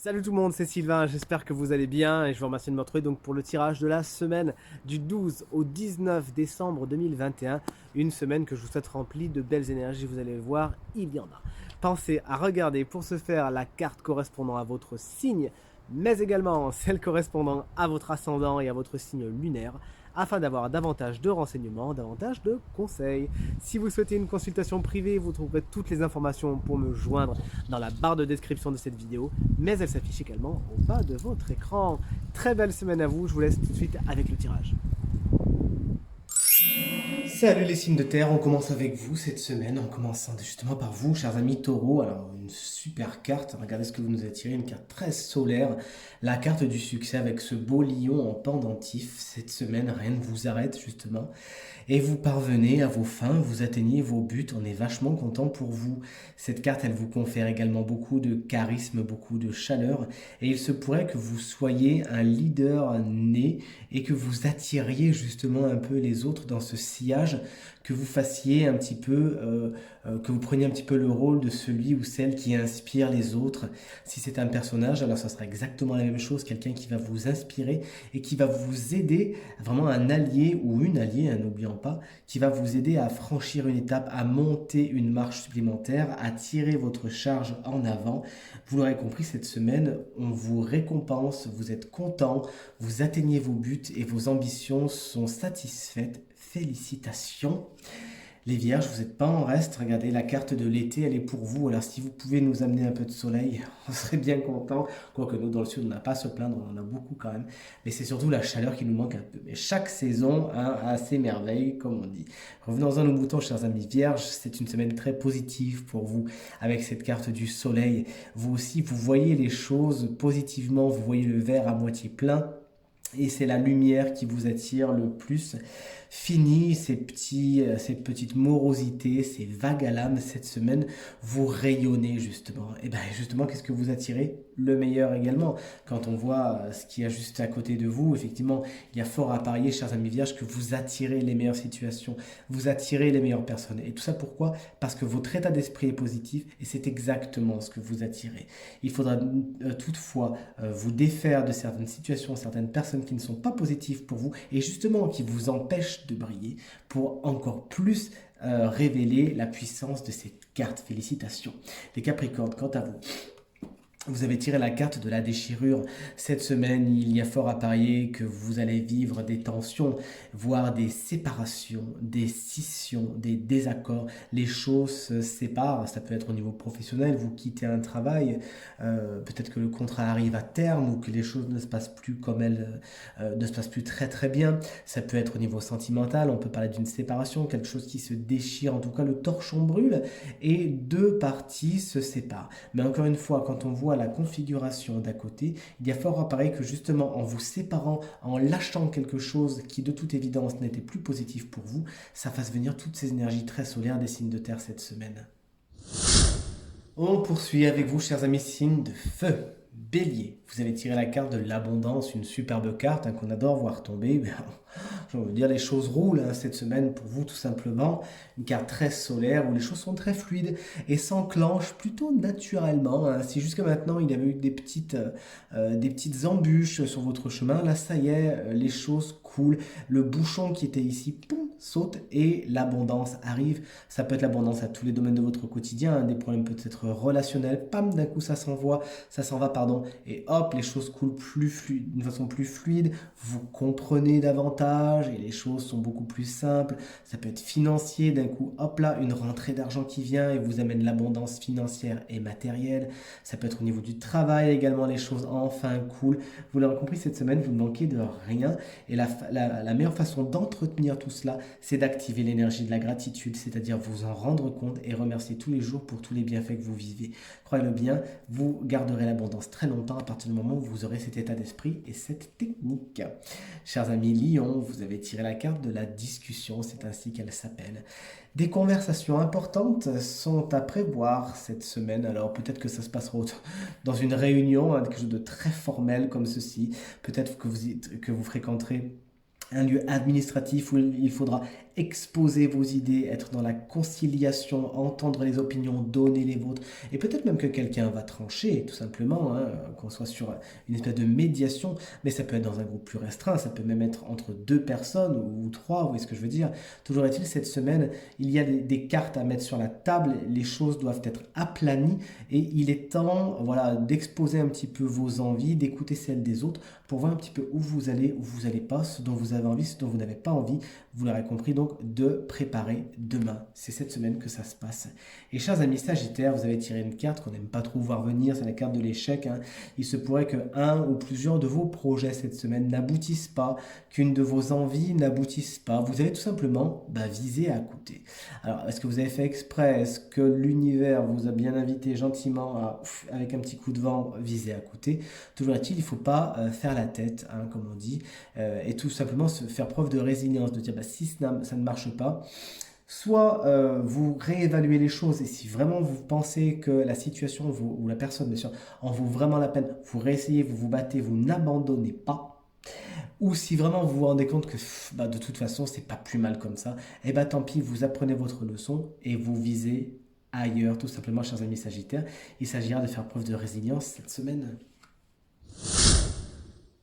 Salut tout le monde, c'est Sylvain, j'espère que vous allez bien et je vous remercie de me retrouver donc pour le tirage de la semaine du 12 au 19 décembre 2021. Une semaine que je vous souhaite remplie de belles énergies, vous allez le voir, il y en a. Pensez à regarder pour ce faire la carte correspondant à votre signe, mais également celle correspondant à votre ascendant et à votre signe lunaire, afin d'avoir davantage de renseignements, davantage de conseils. Si vous souhaitez une consultation privée, vous trouverez toutes les informations pour me joindre dans la barre de description de cette vidéo, mais elle s'affiche également au bas de votre écran. Très belle semaine à vous, je vous laisse tout de suite avec le tirage. Salut les signes de terre, on commence avec vous cette semaine, en commençant justement par vous, chers amis taureaux. Alors, une super carte, regardez ce que vous nous avez tiré, une carte très solaire, la carte du succès avec ce beau lion en pendentif. Cette semaine, rien ne vous arrête justement, et vous parvenez à vos fins, vous atteignez vos buts, on est vachement content pour vous. Cette carte, elle vous confère également beaucoup de charisme, beaucoup de chaleur, et il se pourrait que vous soyez un leader né et que vous attiriez justement un peu les autres dans ce sillage, que vous fassiez un petit peu, que vous preniez un petit peu le rôle de celui ou celle qui inspire les autres. Si c'est un personnage, alors ça sera exactement la même chose, quelqu'un qui va vous inspirer et qui va vous aider, vraiment un allié ou une alliée, hein, n'oublions pas, qui va vous aider à franchir une étape, à monter une marche supplémentaire, à tirer votre charge en avant. Vous l'aurez compris, cette semaine, on vous récompense, vous êtes content, vous atteignez vos buts et vos ambitions sont satisfaites. Félicitations. Les vierges, vous n'êtes pas en reste. Regardez, la carte de l'été, elle est pour vous. Alors si vous pouvez nous amener un peu de soleil, on serait bien content. Quoique nous, dans le sud, on n'a pas à se plaindre, on en a beaucoup quand même. Mais c'est surtout la chaleur qui nous manque un peu. Mais chaque saison a ses merveilles, comme on dit. Revenons-en aux moutons, chers amis vierges. C'est une semaine très positive pour vous avec cette carte du soleil. Vous aussi, vous voyez les choses positivement. Vous voyez le verre à moitié plein. Et c'est la lumière qui vous attire le plus. Fini ces petites morosités, ces vagues à l'âme cette semaine, vous rayonnez justement. Et bien justement, qu'est-ce que vous attirez? Le meilleur également. Quand on voit ce qu'il y a juste à côté de vous, effectivement, il y a fort à parier, chers amis vierges, que vous attirez les meilleures situations, vous attirez les meilleures personnes. Et tout ça pourquoi? Parce que votre état d'esprit est positif et c'est exactement ce que vous attirez. Il faudra toutefois vous défaire de certaines situations, certaines personnes qui ne sont pas positives pour vous et justement qui vous empêchent de briller pour encore plus révéler la puissance de cette carte. Félicitations. Les Capricornes, quant à vous, vous avez tiré la carte de la déchirure. Cette semaine, il y a fort à parier que vous allez vivre des tensions, voire des séparations, des scissions, des désaccords. Les choses se séparent, ça peut être au niveau professionnel, vous quittez un travail, peut-être que le contrat arrive à terme ou que les choses ne se passent plus comme elles, ne se passent plus très très bien. Ça peut être au niveau sentimental, on peut parler d'une séparation, quelque chose qui se déchire, en tout cas le torchon brûle et deux parties se séparent. Mais encore une fois, quand on voit la configuration d'à côté, il y a fort à parier que justement en vous séparant, en lâchant quelque chose qui de toute évidence n'était plus positif pour vous, ça fasse venir toutes ces énergies très solaires des signes de terre cette semaine. On poursuit avec vous, chers amis signes de feu. Bélier, vous avez tiré la carte de l'abondance, une superbe carte qu'on adore voir tomber. Je veux dire, les choses roulent cette semaine pour vous tout simplement. Une carte très solaire où les choses sont très fluides et s'enclenchent plutôt naturellement. Si jusqu'à maintenant il y avait eu des petites embûches sur votre chemin, là ça y est, les choses coulent. Le bouchon qui était ici, poum, saute et l'abondance arrive. Ça peut être l'abondance à tous les domaines de votre quotidien, des problèmes peut-être relationnels, pam, d'un coup ça s'en va, pardon, et hop, les choses coulent d'une façon plus fluide, vous comprenez davantage et les choses sont beaucoup plus simples. Ça peut être financier, d'un coup, hop là, une rentrée d'argent qui vient et vous amène l'abondance financière et matérielle. Ça peut être au niveau du travail également, les choses enfin coulent. Vous l'aurez compris, cette semaine, vous ne manquez de rien et la meilleure façon d'entretenir tout cela, c'est d'activer l'énergie de la gratitude, c'est-à-dire vous en rendre compte et remercier tous les jours pour tous les bienfaits que vous vivez. Croyez-le bien, vous garderez l'abondance très longtemps à partir du moment où vous aurez cet état d'esprit et cette technique. Chers amis Lion, vous avez tiré la carte de la discussion, c'est ainsi qu'elle s'appelle. Des conversations importantes sont à prévoir cette semaine, alors peut-être que ça se passera dans une réunion, quelque chose de très formel comme ceci, peut-être que vous fréquenterez un lieu administratif où il faudra exposer vos idées, être dans la conciliation, entendre les opinions, donner les vôtres, et peut-être même que quelqu'un va trancher, tout simplement, hein, qu'on soit sur une espèce de médiation, mais ça peut être dans un groupe plus restreint, ça peut même être entre deux personnes ou trois, vous voyez ce que je veux dire. Toujours est-il, cette semaine, il y a des cartes à mettre sur la table, les choses doivent être aplanies, et il est temps, voilà, d'exposer un petit peu vos envies, d'écouter celles des autres, pour voir un petit peu où vous allez pas, ce dont vous avez envie, ce dont vous n'avez pas envie. Vous l'aurez compris, donc de préparer demain. C'est cette semaine que ça se passe. Et chers amis Sagittaires, vous avez tiré une carte qu'on n'aime pas trop voir venir, c'est la carte de l'échec, hein. Il se pourrait que un ou plusieurs de vos projets cette semaine n'aboutissent pas, qu'une de vos envies n'aboutisse pas. Vous avez tout simplement visé à côté. Alors, est-ce que vous avez fait exprès? Est-ce que l'univers vous a bien invité gentiment à, avec un petit coup de vent, viser à côté? Toujours est-il, il ne faut pas faire la tête, hein, comme on dit, et tout simplement se faire preuve de résilience, de dire si ça ne marche pas, soit vous réévaluez les choses et si vraiment vous pensez que la situation ou la personne, bien sûr, en vaut vraiment la peine, vous réessayez, vous vous battez, vous n'abandonnez pas. Ou si vraiment vous vous rendez compte que de toute façon c'est pas plus mal comme ça, et tant pis, vous apprenez votre leçon et vous visez ailleurs, tout simplement, chers amis Sagittaires. Il s'agira de faire preuve de résilience cette semaine.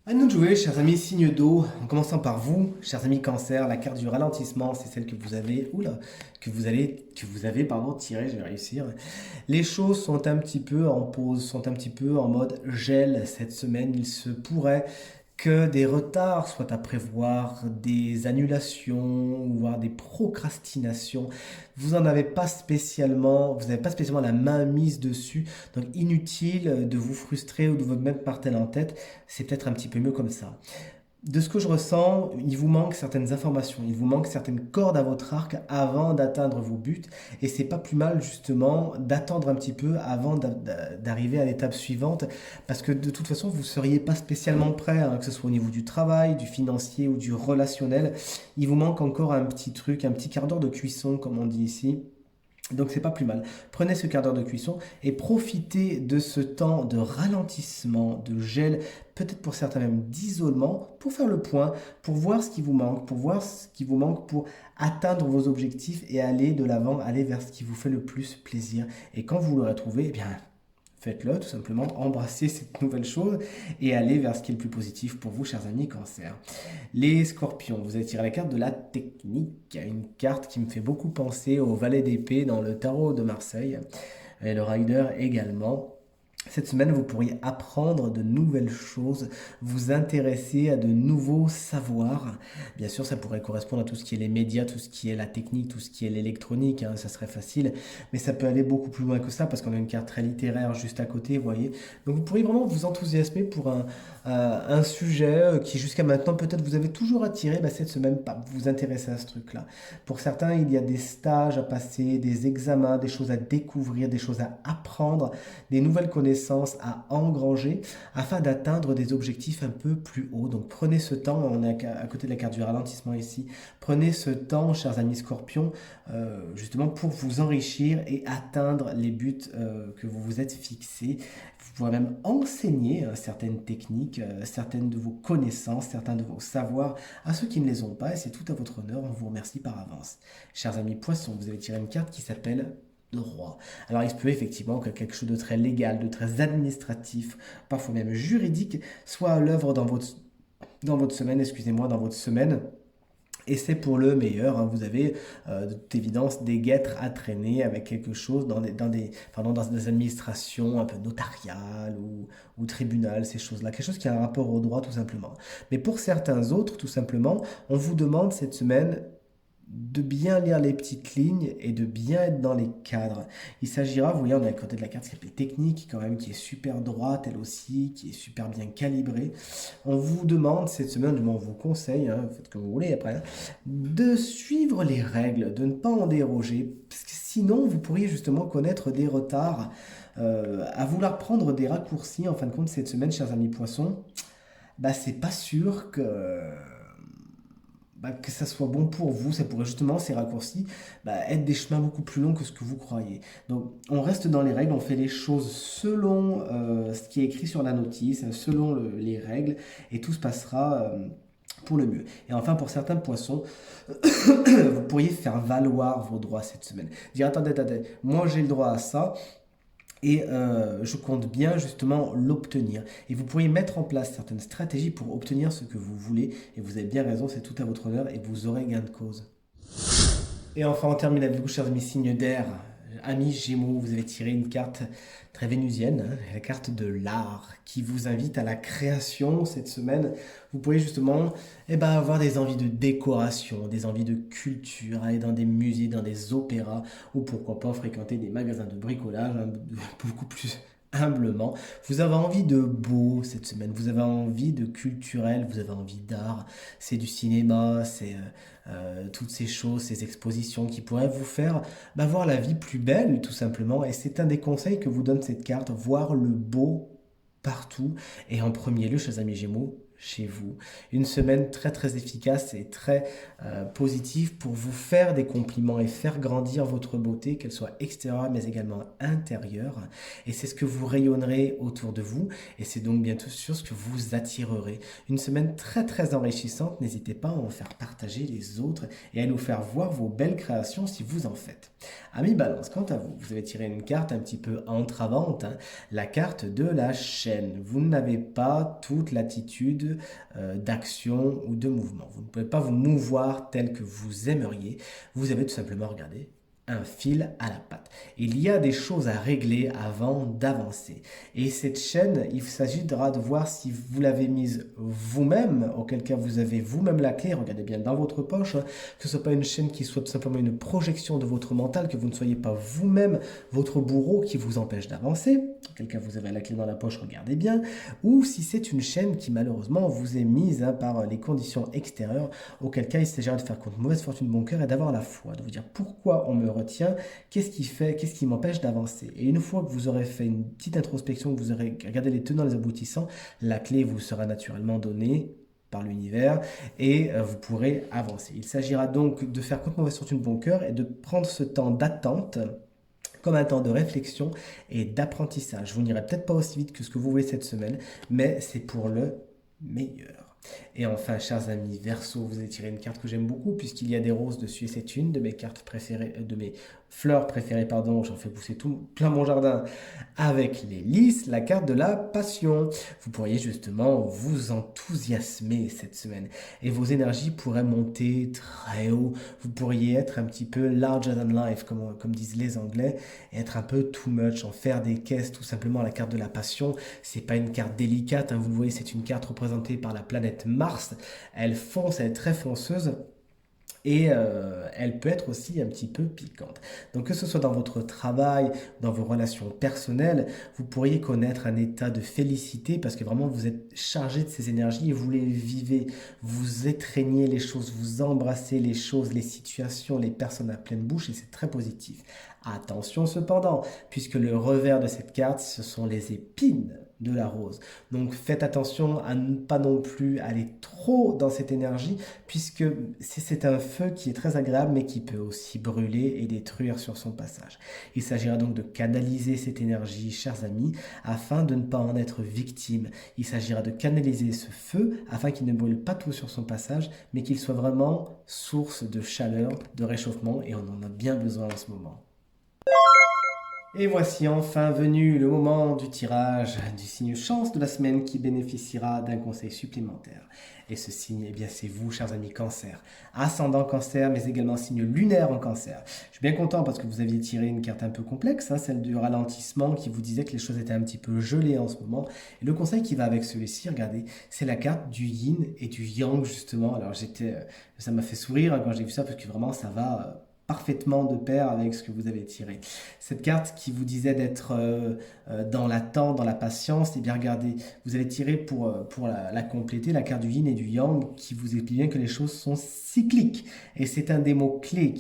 À nous de jouer, chers amis signe d'eau, en commençant par vous, chers amis Cancer, la carte du ralentissement, c'est celle que vous avez, tirée, je vais réussir. Les choses sont un petit peu en pause, sont un petit peu en mode gel cette semaine. Il se pourrait que des retards soient à prévoir, des annulations, voire des procrastinations. Vous n'avez pas spécialement la main mise dessus, donc inutile de vous frustrer ou de vous mettre martel en tête, c'est peut-être un petit peu mieux comme ça. De ce que je ressens, il vous manque certaines informations, il vous manque certaines cordes à votre arc avant d'atteindre vos buts. Et c'est pas plus mal justement d'attendre un petit peu avant d'arriver à l'étape suivante. Parce que de toute façon, vous ne seriez pas spécialement prêt, hein, que ce soit au niveau du travail, du financier ou du relationnel. Il vous manque encore un petit truc, un petit quart d'heure de cuisson, comme on dit ici. Donc c'est pas plus mal. Prenez ce quart d'heure de cuisson et profitez de ce temps de ralentissement, de gel, peut-être pour certains même d'isolement, pour faire le point, pour voir ce qui vous manque, pour atteindre vos objectifs et aller de l'avant, aller vers ce qui vous fait le plus plaisir. Et quand vous l'aurez trouvé, eh bien, faites-le tout simplement, embrassez cette nouvelle chose et allez vers ce qui est le plus positif pour vous, chers amis Cancer. Les Scorpions, vous avez tiré la carte de la technique, une carte qui me fait beaucoup penser au valet d'épée dans le tarot de Marseille, et le rider également. Cette semaine, vous pourriez apprendre de nouvelles choses, vous intéresser à de nouveaux savoirs. Bien sûr, ça pourrait correspondre à tout ce qui est les médias, tout ce qui est la technique, tout ce qui est l'électronique, hein, ça serait facile. Mais ça peut aller beaucoup plus loin que ça parce qu'on a une carte très littéraire juste à côté, vous voyez. Donc vous pourriez vraiment vous enthousiasmer pour un sujet qui jusqu'à maintenant peut-être vous avez toujours attiré, cette semaine, vous intéresser à ce truc-là. Pour certains, il y a des stages à passer, des examens, des choses à découvrir, des choses à apprendre, des nouvelles connaissances à engranger afin d'atteindre des objectifs un peu plus hauts. Donc prenez ce temps, on est à côté de la carte du ralentissement ici, prenez ce temps, chers amis Scorpions, justement pour vous enrichir et atteindre les buts que vous vous êtes fixés. Vous pourrez même enseigner certaines techniques, certaines de vos connaissances, certains de vos savoirs à ceux qui ne les ont pas et c'est tout à votre honneur, on vous remercie par avance. Chers amis Poissons, vous avez tiré une carte qui s'appelle de roi. Alors il se peut effectivement que quelque chose de très légal, de très administratif, parfois même juridique, soit à l'œuvre dans votre semaine, dans votre semaine. Et c'est pour le meilleur, hein. Vous avez de toute évidence des guêtres à traîner avec quelque chose dans des administrations un peu notariales ou tribunales, ces choses-là. Quelque chose qui a un rapport au droit tout simplement. Mais pour certains autres, tout simplement, on vous demande cette semaine de bien lire les petites lignes et de bien être dans les cadres. Il s'agira, vous voyez, on est à côté de la carte qui s'appelle technique, quand même, qui est super droite, elle aussi, qui est super bien calibrée. On vous demande cette semaine, on vous conseille, hein, faites comme vous voulez après, hein, de suivre les règles, de ne pas en déroger, parce que sinon vous pourriez justement connaître des retards, à vouloir prendre des raccourcis, en fin de compte, cette semaine, chers amis poissons, c'est pas sûr que ça soit bon pour vous, ça pourrait justement, ces raccourcis, être des chemins beaucoup plus longs que ce que vous croyez. Donc on reste dans les règles, on fait les choses selon ce qui est écrit sur la notice, selon les règles, et tout se passera pour le mieux. Et enfin, pour certains poissons, vous pourriez faire valoir vos droits cette semaine. Dire, attendez, moi j'ai le droit à ça, et je compte bien justement l'obtenir. Et vous pourriez mettre en place certaines stratégies pour obtenir ce que vous voulez. Et vous avez bien raison, c'est tout à votre honneur et vous aurez gain de cause. Et enfin, on termine avec vous, chers amis signes d'air. Amis Gémeaux, vous avez tiré une carte très vénusienne, hein, la carte de l'art, qui vous invite à la création cette semaine. Vous pourriez justement avoir des envies de décoration, des envies de culture, aller dans des musées, dans des opéras, ou pourquoi pas fréquenter des magasins de bricolage, hein, beaucoup plus humblement. Vous avez envie de beau cette semaine, vous avez envie de culturel, vous avez envie d'art, c'est du cinéma, c'est toutes ces choses, ces expositions qui pourraient vous faire voir la vie plus belle tout simplement. Et c'est un des conseils que vous donne cette carte, voir le beau partout et en premier lieu, chers amis Gémeaux, chez vous. Une semaine très très efficace et très positive pour vous faire des compliments et faire grandir votre beauté, qu'elle soit extérieure mais également intérieure. Et c'est ce que vous rayonnerez autour de vous et c'est donc bientôt sûr ce que vous attirerez. Une semaine très très enrichissante, n'hésitez pas à en faire partager les autres et à nous faire voir vos belles créations si vous en faites. Amis Balance, quant à vous, vous avez tiré une carte un petit peu entravante, hein, la carte de la chaîne. Vous n'avez pas toute l'attitude d'action ou de mouvement. Vous ne pouvez pas vous mouvoir tel que vous aimeriez. Vous avez tout simplement regardé un fil à la patte. Il y a des choses à régler avant d'avancer. Et cette chaîne, il s'agira de voir si vous l'avez mise vous-même, auquel cas vous avez vous-même la clé, regardez bien dans votre poche, hein, que ce ne soit pas une chaîne qui soit tout simplement une projection de votre mental, que vous ne soyez pas vous-même votre bourreau qui vous empêche d'avancer, auquel cas vous avez la clé dans la poche, regardez bien, ou si c'est une chaîne qui malheureusement vous est mise par les conditions extérieures, auquel cas il s'agira de faire contre mauvaise fortune bon cœur et d'avoir la foi, de vous dire pourquoi on me retient, qu'est-ce qui m'empêche d'avancer. Et une fois que vous aurez fait une petite introspection, que vous aurez regardé les tenants, les aboutissants, la clé vous sera naturellement donnée par l'univers et vous pourrez avancer. Il s'agira donc de faire contre mauvaise fortune bon cœur et de prendre ce temps d'attente comme un temps de réflexion et d'apprentissage. Vous n'irez peut-être pas aussi vite que ce que vous voulez cette semaine, mais c'est pour le meilleur. Et enfin, chers amis Verseau, vous avez tiré une carte que j'aime beaucoup puisqu'il y a des roses dessus et c'est une de mes cartes préférées, de mes fleurs préférées, pardon, j'en fais pousser tout plein mon jardin avec les lys, la carte de la passion. Vous pourriez justement vous enthousiasmer cette semaine et vos énergies pourraient monter très haut. Vous pourriez être un petit peu larger than life, comme disent les Anglais, et être un peu too much, en faire des caisses, tout simplement. La carte de la passion, c'est pas une carte délicate, hein, vous le voyez, c'est une carte représentée par la planète Mars. Elle fonce, elle est très fonceuse. Et elle peut être aussi un petit peu piquante. Donc que ce soit dans votre travail, dans vos relations personnelles, vous pourriez connaître un état de félicité parce que vraiment vous êtes chargé de ces énergies et vous les vivez. Vous étreignez les choses, vous embrassez les choses, les situations, les personnes à pleine bouche et c'est très positif. Attention cependant, puisque le revers de cette carte, ce sont les épines de la rose. Donc faites attention à ne pas non plus aller trop dans cette énergie, puisque c'est un feu qui est très agréable, mais qui peut aussi brûler et détruire sur son passage. Il s'agira donc de canaliser cette énergie, chers amis, afin de ne pas en être victime. Il s'agira de canaliser ce feu afin qu'il ne brûle pas tout sur son passage, mais qu'il soit vraiment source de chaleur, de réchauffement, et on en a bien besoin en ce moment. Et voici enfin venu le moment du tirage du signe chance de la semaine qui bénéficiera d'un conseil supplémentaire. Et ce signe, eh bien, c'est vous, chers amis Cancer. Ascendant Cancer, mais également signe lunaire en Cancer. Je suis bien content parce que vous aviez tiré une carte un peu complexe, hein, celle du ralentissement qui vous disait que les choses étaient un petit peu gelées en ce moment. Et le conseil qui va avec celui-ci, regardez, c'est la carte du yin et du yang, justement. Alors, ça m'a fait sourire quand j'ai vu ça parce que vraiment, ça va parfaitement de pair avec ce que vous avez tiré. Cette carte qui vous disait d'être dans l'attente, dans la patience, et bien regardez, vous allez tirer pour la compléter, la carte du yin et du yang qui vous explique bien que les choses sont cycliques. Et c'est un des mots clés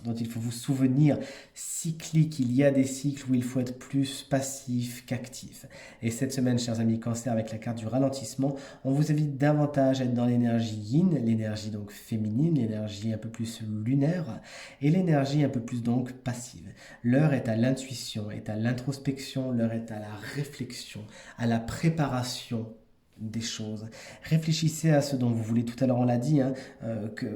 dont il faut vous souvenir. Cyclique, il y a des cycles où il faut être plus passif qu'actif. Et cette semaine, chers amis Cancer, avec la carte du ralentissement, on vous invite davantage à être dans l'énergie yin, l'énergie donc féminine, l'énergie un peu plus lunaire, et l'énergie un peu plus donc passive. L'heure est à l'intuition, est à l'introspection, l'heure est à la réflexion, à la préparation des choses. Réfléchissez à ce dont vous voulez. Tout à l'heure, on l'a dit, hein, que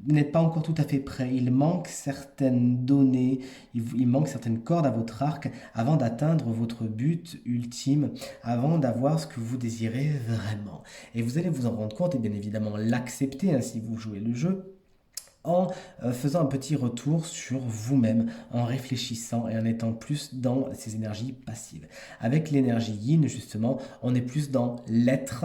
vous n'êtes pas encore tout à fait prêt. Il manque certaines données, il manque certaines cordes à votre arc avant d'atteindre votre but ultime, avant d'avoir ce que vous désirez vraiment. Et vous allez vous en rendre compte et bien évidemment l'accepter, hein, si vous jouez le jeu en faisant un petit retour sur vous-même, en réfléchissant et en étant plus dans ces énergies passives. Avec l'énergie yin, justement, on est plus dans l'être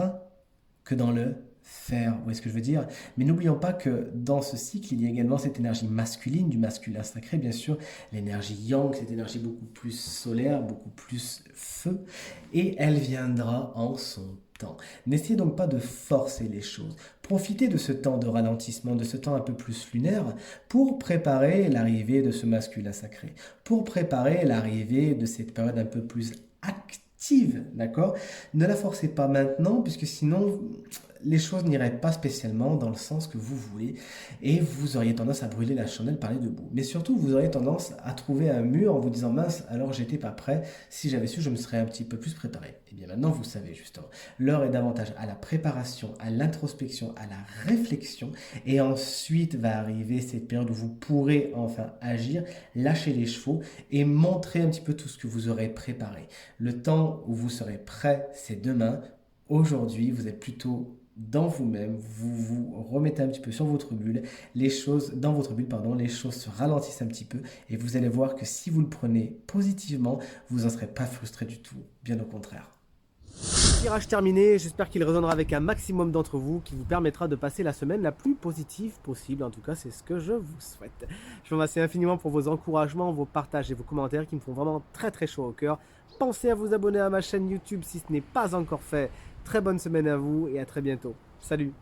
que dans le faire. Vous voyez ce que je veux dire? Mais n'oublions pas que dans ce cycle, il y a également cette énergie masculine, du masculin sacré, bien sûr, l'énergie yang, cette énergie beaucoup plus solaire, beaucoup plus feu, et elle viendra en son temps. N'essayez donc pas de forcer les choses. Profitez de ce temps de ralentissement, de ce temps un peu plus lunaire, pour préparer l'arrivée de ce masculin sacré, pour préparer l'arrivée de cette période un peu plus active, d'accord? Ne la forcez pas maintenant, puisque sinon les choses n'iraient pas spécialement dans le sens que vous voulez et vous auriez tendance à brûler la chandelle par les deux bouts. Mais surtout, vous auriez tendance à trouver un mur en vous disant mince, alors j'étais pas prêt, si j'avais su, je me serais un petit peu plus préparé. Et bien maintenant, vous savez justement, l'heure est davantage à la préparation, à l'introspection, à la réflexion et ensuite va arriver cette période où vous pourrez enfin agir, lâcher les chevaux et montrer un petit peu tout ce que vous aurez préparé. Le temps où vous serez prêt, c'est demain. Aujourd'hui, vous êtes plutôt dans vous-même, vous vous remettez un petit peu sur votre bulle, les choses, dans votre bulle, pardon, les choses se ralentissent un petit peu et vous allez voir que si vous le prenez positivement, vous n'en serez pas frustré du tout, bien au contraire. Tirage terminé, j'espère qu'il résonnera avec un maximum d'entre vous, qui vous permettra de passer la semaine la plus positive possible. En tout cas, c'est ce que je vous souhaite. Je vous remercie infiniment pour vos encouragements, vos partages et vos commentaires qui me font vraiment très très chaud au cœur. Pensez à vous abonner à ma chaîne YouTube si ce n'est pas encore fait. Très bonne semaine à vous et à très bientôt. Salut!